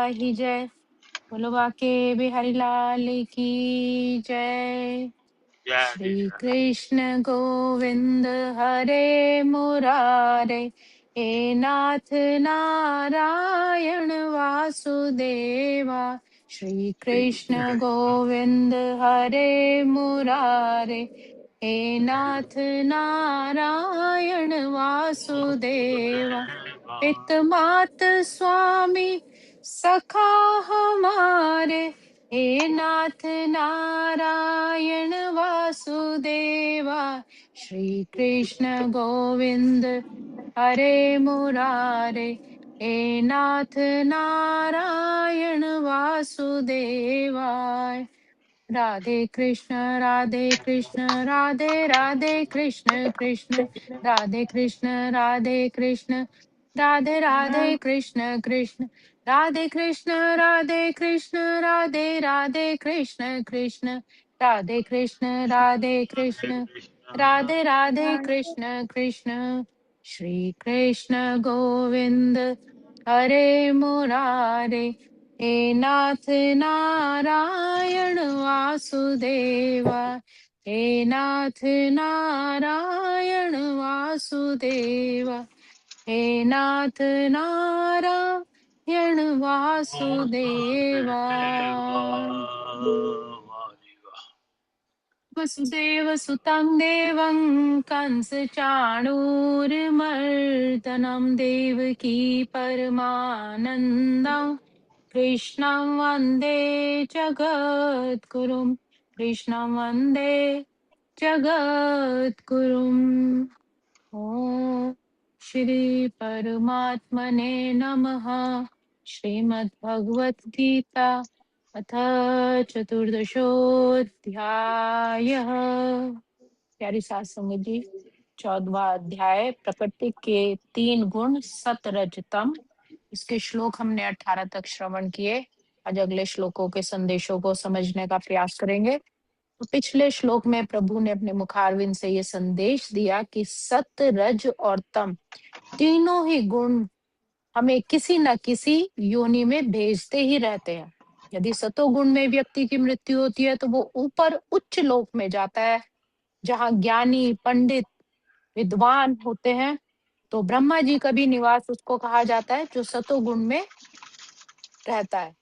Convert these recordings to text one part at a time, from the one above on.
ही जय। बोलो बाके बिहारी लाल की जय। श्री कृष्ण गोविंद हरे मुरारे, हे नाथ नारायण वासुदेवा। श्री कृष्ण गोविंद हरे मुरारे, हे नाथ नारायण वासुदेवा। पित मात स्वामी सखा हमारे, हे नाथ नारायण वासुदेवा। श्री कृष्ण गोविंद हरे मुरारे, हे नाथ नारायण वासुदेवाय। राधे कृष्ण राधे कृष्ण राधे राधे कृष्ण कृष्ण राधे कृष्ण राधे कृष्ण राधे राधे कृष्ण कृष्ण राधे कृष्ण राधे कृष्ण राधे राधे कृष्ण कृष्ण राधे कृष्ण राधे कृष्ण राधे राधे कृष्ण कृष्ण। श्री कृष्ण गोविंद हरे मुरारे, हे नाथ नारायण वासुदेवा। हे नाथ नारायण वासुदेवा। हे नाथ नारायण वासुदेवा। वसुदेव सुतं देवं कंस चाणूरमर्दनं, देवकी परमानन्दं कृष्णं वन्दे जगद्गुरुं। कृष्णं वन्दे जगद्गुरुम्। ॐ श्री परमात्मने नमः। श्रीमद्भगवद्गीता अथ चतुर्दशोऽध्यायः। प्यारी सात संगत जी, 14वां अध्याय प्रकृति के 3 गुण सत रज तम। इसके श्लोक हमने 18 तक श्रवण किए। आज अगले श्लोकों के संदेशों को समझने का प्रयास करेंगे। तो पिछले श्लोक में प्रभु ने अपने मुखारविंद से ये संदेश दिया कि सत रज और तम तीनों ही गुण हमें किसी न किसी योनि में भेजते ही रहते हैं। यदि सतोगुण में व्यक्ति की मृत्यु होती है तो वो ऊपर उच्च लोक में जाता है, जहाँ ज्ञानी पंडित विद्वान होते हैं। तो ब्रह्मा जी का भी निवास उसको कहा जाता है जो सतोगुण में रहता है,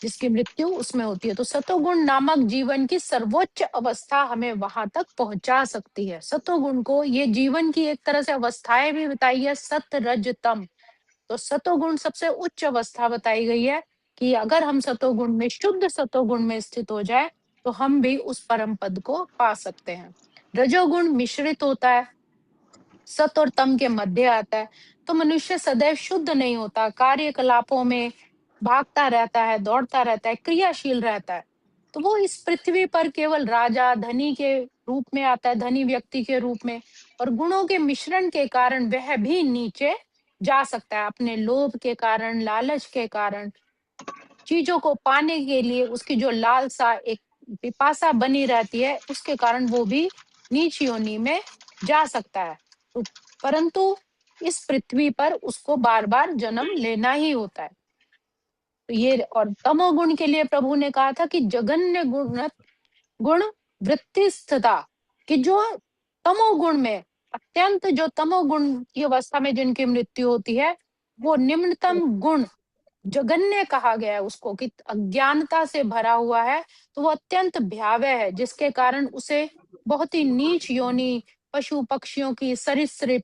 जिसकी मृत्यु उसमें होती है। तो सतोगुण नामक जीवन की सर्वोच्च अवस्था हमें वहां तक पहुंचा सकती है। सतोगुण को ये जीवन की एक तरह से अवस्थाएं भी बताई है, सत रज तम। तो सतोगुण सबसे उच्च अवस्था बताई गई है कि अगर हम सतोगुण में, शुद्ध सतोगुण में स्थित हो जाए तो हम भी उस परम पद को पा सकते हैं। रजोगुण मिश्रित होता है, सत और तम के मध्य आता है। तो मनुष्य सदैव शुद्ध नहीं होता, कार्यकलापों में भागता रहता है, दौड़ता रहता है, क्रियाशील रहता है। तो वो इस पृथ्वी पर केवल राजा धनी के रूप में आता है, धनी व्यक्ति के रूप में। और गुणों के मिश्रण के कारण वह भी नीचे जा सकता है, अपने लोभ के कारण, लालच के कारण, चीजों को पाने के लिए उसकी जो लालसा, एक पिपासा बनी रहती है, उसके कारण वो भी नीच योनि में जा सकता है। तो परंतु इस पृथ्वी पर उसको बार बार जन्म लेना ही होता है। तो ये, और तमोगुण के लिए प्रभु ने कहा था कि जघन्य गुण वृत्ति स्थिता, कि जो तमोगुण में, अत्यंत जो तमोगुण की अवस्था में जिनकी मृत्यु होती है, वो निम्नतम गुण जघन्य कहा गया है उसको, कि अज्ञानता से भरा हुआ है। तो वो अत्यंत भयावह है, जिसके कारण उसे बहुत ही नीच योनि, पशु पक्षियों की, सरीसृप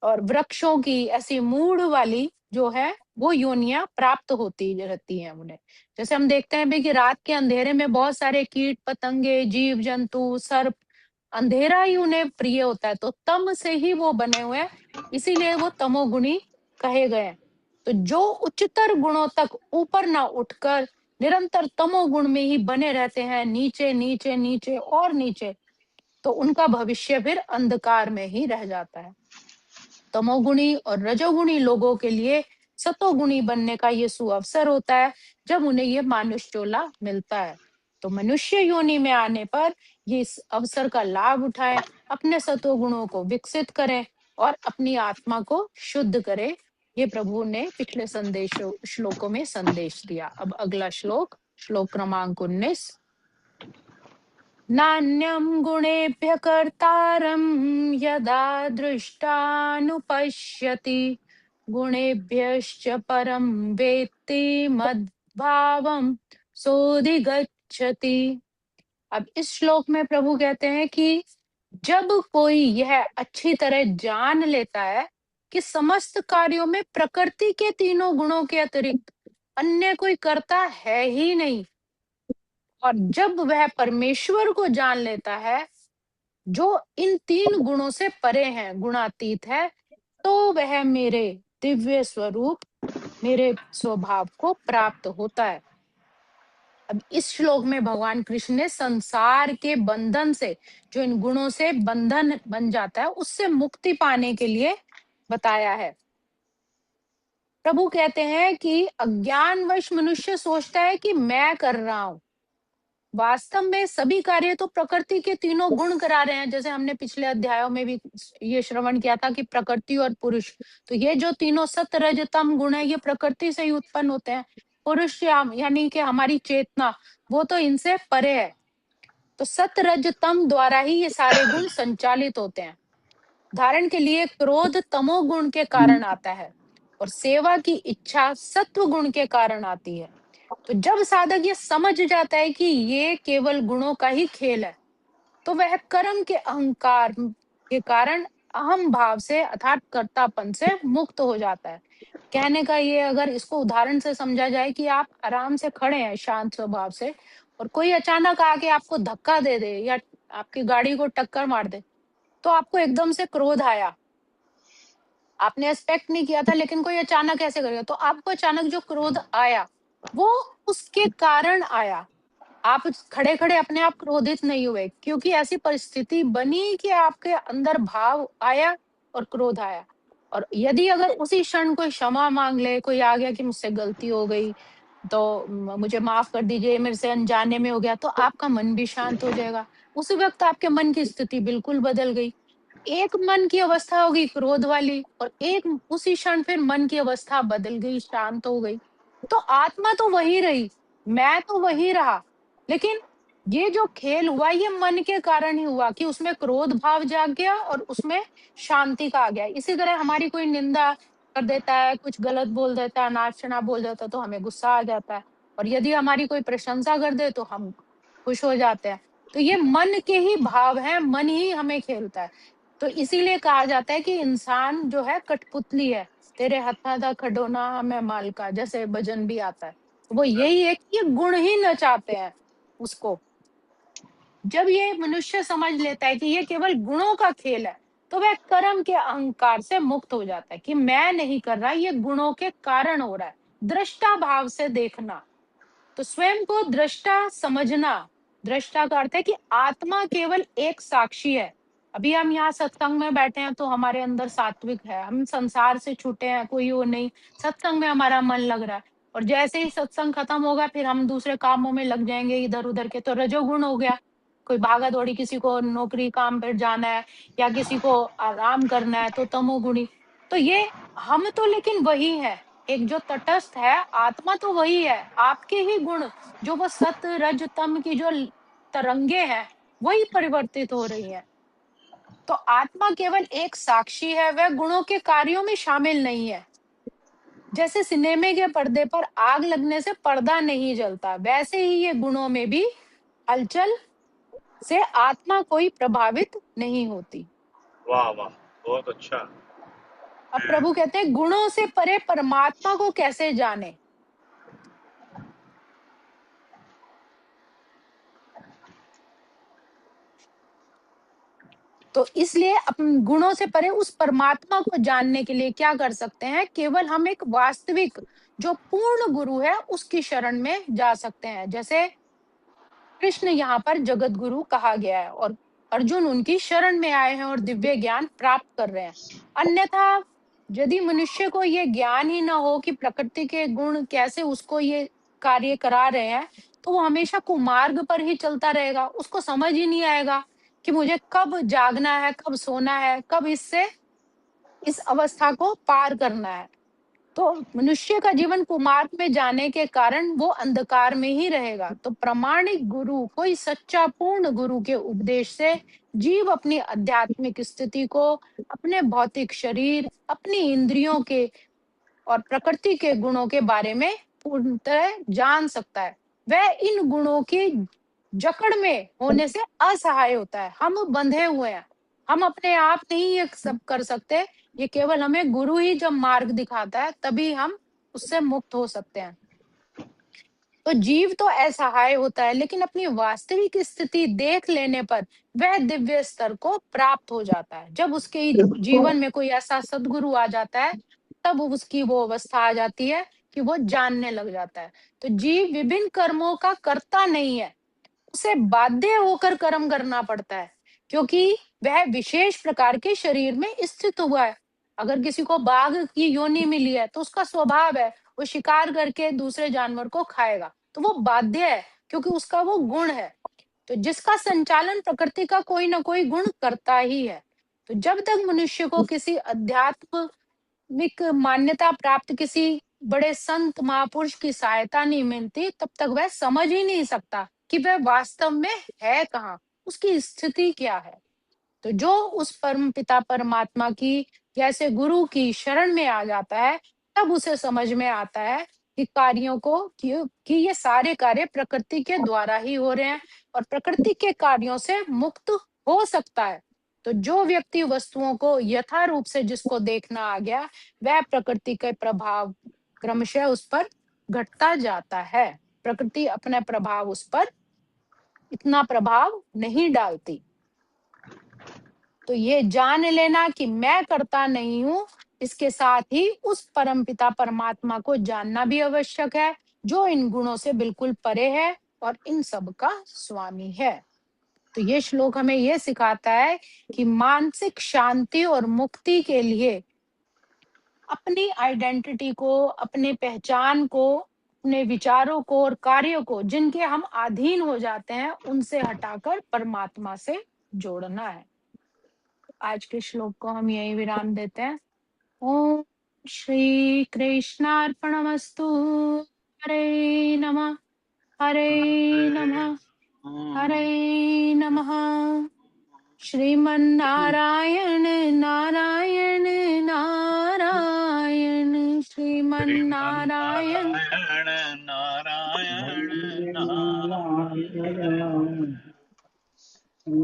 और वृक्षों की ऐसी मूढ़ वाली जो है वो योनियां प्राप्त होती रहती हैं उन्हें। जैसे हम देखते हैं भी कि रात के अंधेरे में बहुत सारे कीट पतंगे, जीव जंतु, सर्प, अंधेरा ही उन्हें प्रिय होता है। तो तम से ही वो बने हुए हैं, इसीलिए वो तमोगुणी कहे गए हैं। तो जो उच्चतर गुणों तक ऊपर ना उठकर निरंतर तमोगुण में ही बने रहते हैं, नीचे नीचे नीचे और नीचे, तो उनका भविष्य फिर अंधकार में ही रह जाता है। तमोगुणी और रजोगुणी लोगों के लिए सतोगुणी बनने का ये सुअवसर होता है जब उन्हें ये मानुष चोला मिलता है। तो मनुष्य योनि में आने पर ये इस अवसर का लाभ उठाएं, अपने सतोगुणों को विकसित करें और अपनी आत्मा को शुद्ध करें, ये प्रभु ने पिछले श्लोकों में संदेश दिया। अब अगला श्लोक, श्लोक क्रमांक 19। नान्यं गुणेभ्य कर्तारं यदा दृष्टानुपश्यति गुणेभ्यश्च परं वेत्ति मद्भावं सोऽधिगच्छति। अब इस श्लोक में प्रभु कहते हैं कि जब कोई यह अच्छी तरह जान लेता है कि समस्त कार्यों में प्रकृति के तीनों गुणों के अतिरिक्त अन्य कोई कर्ता है ही नहीं, और जब वह परमेश्वर को जान लेता है जो इन तीन गुणों से परे हैं, गुणातीत है, तो वह मेरे दिव्य स्वरूप, मेरे स्वभाव को प्राप्त होता है। अब इस श्लोक में भगवान कृष्ण ने संसार के बंधन से, जो इन गुणों से बंधन बन जाता है, उससे मुक्ति पाने के लिए बताया है। प्रभु कहते हैं कि अज्ञानवश मनुष्य सोचता है कि मैं कर रहा हूं, वास्तव में सभी कार्य तो प्रकृति के तीनों गुण करा रहे हैं। जैसे हमने पिछले अध्यायों में भी ये श्रवण किया था कि प्रकृति और पुरुष, तो ये जो तीनों सत रज तम गुण है, ये प्रकृति से ही उत्पन्न होते हैं। पुरुष यानी कि हमारी चेतना, वो तो इनसे परे है। तो सत रज तम द्वारा ही ये सारे गुण संचालित होते हैं। धारण के लिए क्रोध तमोगुण के कारण आता है, और सेवा की इच्छा सत्व गुण के कारण आती है। तो जब साधक ये समझ जाता है कि ये केवल गुणों का ही खेल है, तो वह कर्म के अहंकार के कारण अहम भाव से अर्थात कर्तापन से मुक्त हो जाता है। कहने का ये, अगर इसको उदाहरण से समझा जाए कि आप आराम से खड़े हैं शांत स्वभाव से, और कोई अचानक आके आपको धक्का दे दे या आपकी गाड़ी को टक्कर मार दे, तो आपको एकदम से क्रोध आया, आपने एक्सपेक्ट नहीं किया था, लेकिन कोई अचानक ऐसे कर गया, तो आपको अचानक जो क्रोध आया वो उसके कारण आया। आप खड़े खड़े अपने आप क्रोधित नहीं हुए, क्योंकि ऐसी परिस्थिति बनी कि आपके अंदर भाव आया और क्रोध आया। और यदि अगर उसी क्षण कोई क्षमा मांग ले, कोई आ गया कि मुझसे गलती हो गई, तो मुझे माफ कर दीजिए, मेरे से अनजाने में हो गया, तो आपका मन भी शांत हो जाएगा। उसी वक्त आपके मन की स्थिति बिल्कुल बदल गई। एक मन की अवस्था होगी क्रोध वाली, और एक उसी क्षण फिर मन की अवस्था बदल गई, शांत हो गई। तो आत्मा तो वही रही, मैं तो वही रहा, लेकिन ये जो खेल हुआ ये मन के कारण ही हुआ कि उसमें क्रोध भाव जाग गया और उसमें शांति का आ गया। इसी तरह हमारी कोई निंदा कर देता है, कुछ गलत बोल देता है, अनाप शनाप बोल देता है, तो हमें गुस्सा आ जाता है। और यदि हमारी कोई प्रशंसा कर दे तो हम खुश हो जाते हैं। तो ये मन के ही भाव है, मन ही हमें खेलता है। तो इसीलिए कहा जाता है कि इंसान जो है कठपुतली है, तेरे हथा दा खडोना मैं माल का, जैसे भजन भी आता है। वो यही है कि ये गुण ही नचाते हैं उसको। जब ये मनुष्य समझ लेता है कि ये केवल गुणों का खेल है, तो वह कर्म के अहंकार से मुक्त हो जाता है कि मैं नहीं कर रहा, ये गुणों के कारण हो रहा है। दृष्टा भाव से देखना, तो स्वयं को दृष्टा समझना। दृष्टा का अर्थ है कि आत्मा केवल एक साक्षी है। अभी हम यहाँ सत्संग में बैठे हैं तो हमारे अंदर सात्विक है, हम संसार से छूटे हैं, कोई वो नहीं, सत्संग में हमारा मन लग रहा है। और जैसे ही सत्संग खत्म होगा फिर हम दूसरे कामों में लग जाएंगे इधर उधर के, तो रजोगुण हो गया। कोई भागा दौड़ी, किसी को नौकरी काम पर जाना है या किसी को आराम करना है, तो तमोगुणी। तो ये हम तो लेकिन वही है, एक जो तटस्थ है आत्मा तो वही है। आपके ही गुण, जो वो सत रज तम की जो तरंगे हैं, वही परिवर्तित हो रही हैं। तो आत्मा केवल एक साक्षी है, वह गुणों के कार्यों में शामिल नहीं है। जैसे सिनेमे के पर्दे पर आग लगने से पर्दा नहीं जलता, वैसे ही ये गुणों में भी हलचल से आत्मा कोई प्रभावित नहीं होती। वाह वाह, बहुत अच्छा। अब प्रभु कहते हैं गुणों से परे परमात्मा को कैसे जाने। तो इसलिए अपन गुणों से परे उस परमात्मा को जानने के लिए क्या कर सकते हैं, केवल हम एक वास्तविक जो पूर्ण गुरु है उसकी शरण में जा सकते हैं। जैसे कृष्ण यहाँ पर जगत गुरु कहा गया है, और अर्जुन उनकी शरण में आए हैं और दिव्य ज्ञान प्राप्त कर रहे हैं। अन्यथा यदि मनुष्य को ये ज्ञान ही ना हो कि प्रकृति के गुण कैसे उसको ये कार्य करा रहे हैं, तो वो हमेशा कुमार्ग पर ही चलता रहेगा। उसको समझ ही नहीं आएगा कि मुझे कब जागना है, कब सोना है, कब इससे इस अवस्था को पार करना है। तो मनुष्य का जीवन कुमार्ग में जाने के कारण वो अंधकार में ही रहेगा। तो प्रामाणिक गुरु, कोई सच्चा पूर्ण गुरु के उपदेश से जीव अपनी आध्यात्मिक स्थिति को, अपने भौतिक शरीर, अपनी इंद्रियों के और प्रकृति के गुणों के बारे में पूर्णतः जान सकता है। वह इन गुणों की जकड़ में होने से असहाय होता है। हम बंधे हुए हैं, हम अपने आप नहीं ये सब कर सकते। ये केवल हमें गुरु ही जब मार्ग दिखाता है तभी हम उससे मुक्त हो सकते हैं। तो जीव तो असहाय होता है, लेकिन अपनी वास्तविक स्थिति देख लेने पर वह दिव्य स्तर को प्राप्त हो जाता है। जब उसके जीवन में कोई ऐसा सदगुरु आ जाता है, तब उसकी वो अवस्था आ जाती है कि वो जानने लग जाता है। तो जीव विभिन्न कर्मों का कर्ता नहीं है, उसे बाध्य होकर कर्म करना पड़ता है, क्योंकि वह विशेष प्रकार के शरीर में स्थित हुआ है। अगर किसी को बाघ की योनि मिली है तो उसका स्वभाव है वो शिकार करके दूसरे जानवर को खाएगा, तो वो बाध्य है क्योंकि उसका वो गुण है। तो जिसका संचालन प्रकृति का कोई ना कोई गुण करता ही है। तो जब तक मनुष्य को किसी आध्यात्मिक मान्यता प्राप्त किसी बड़े संत महापुरुष की सहायता नहीं मिलती, तब तक वह समझ ही नहीं सकता कि वह वास्तव में है कहाँ, उसकी स्थिति क्या है। तो जो उस परम पिता परमात्मा की जैसे गुरु की शरण में आ जाता है, तब उसे समझ में आता है कि कार्यों को कि ये सारे कार्य प्रकृति के द्वारा ही हो रहे हैं और प्रकृति के कार्यों से मुक्त हो सकता है। तो जो व्यक्ति वस्तुओं को यथा रूप से जिसको देखना आ गया, वह प्रकृति के प्रभाव क्रमशः उस पर घटता जाता है। प्रकृति अपना प्रभाव उस पर इतना प्रभाव नहीं डालती। तो ये जान लेना कि मैं करता नहीं हूँ, इसके साथ ही उस परमपिता परमात्मा को जानना भी आवश्यक है, जो इन गुणों से बिल्कुल परे है और इन सब का स्वामी है। तो ये श्लोक हमें ये सिखाता है कि मानसिक शांति और मुक्ति के लिए अपनी आइडेंटिटी को, अपने पहचान को, अपने विचारों को और कार्यों को जिनके हम अधीन हो जाते हैं, उनसे हटाकर परमात्मा से जोड़ना है। आज के श्लोक को हम यही विराम देते हैं। ओम श्री कृष्णार्पणमस्तु। हरे नमः, हरे नमः, हरे नमः। श्रीमन्नारायण नारायण नारायण, श्रीमन्नारायण श्रीमन्नारायण नारायण नारायण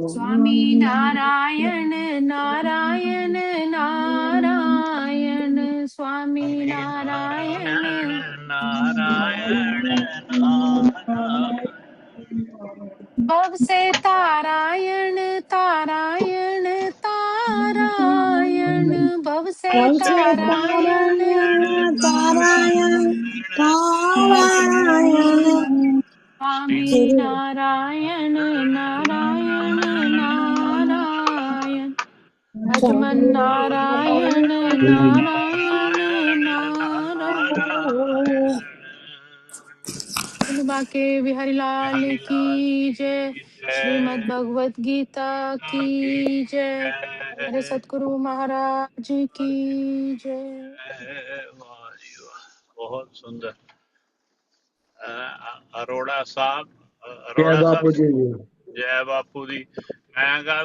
स्वामी नारायण नारायण नारायण, स्वामी नारायण। नारायण नारायण नारायण भव से तारायण तारायण तारायण, भव से Ramse तारायण। Narayana Narayana Narayana Swami Narayan Narayan Narayan, भजमन नारायण नारायण नारायण। बाके बिहारी लाल की जय। श्रीमद् भगवत गीता की जय। मेरे सतगुरु महाराज की जय। वाह जी वाह, बहुत सुंदर। अरोड़ा साहब, जय अरोड़ा साहब, बापू जी। जय बापू जी। मैं